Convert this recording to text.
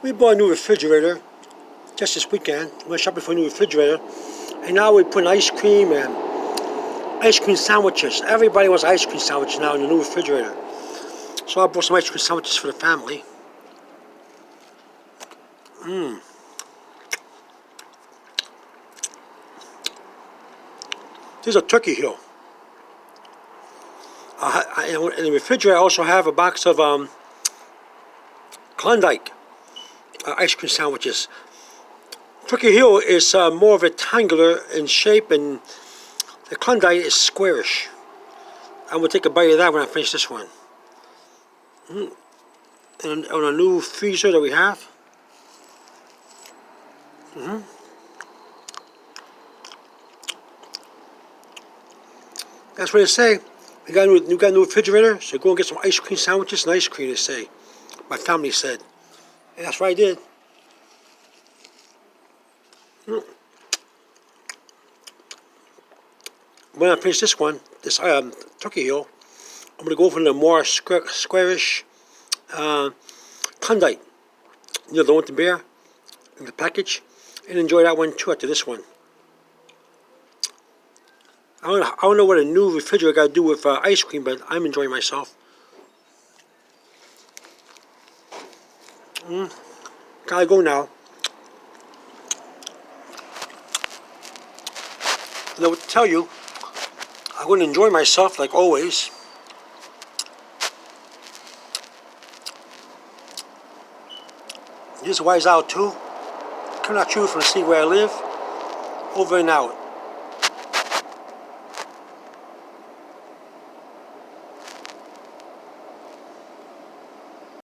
We bought a new refrigerator just this weekend. We went shopping for a new refrigerator. And now we put ice cream and ice cream sandwiches. Everybody wants ice cream sandwiches now in the new refrigerator. So I bought some ice cream sandwiches for the family. This is a Turkey Hill. In the refrigerator I also have a box of Klondike ice cream sandwiches. Turkey Hill is more rectangular in shape, and the Klondike is squarish. I'm going to take a bite of that when I finish this one. And on a new freezer that we have. That's what they say. We got a new refrigerator, so go and get some ice cream sandwiches and ice cream, they say. My family said. And that's what I did. When I finish this one, this Turkey Hill, I'm going to go for the more squarish Klondike. You know, the one with the bear in the package. And enjoy that one too after this one. I don't know what a new refrigerator got to do with ice cream, but I'm enjoying myself. Gotta go now. And I would tell you, I'm going to enjoy myself like always. This is Wise Out too. Coming at you from the city where I live. Over and out.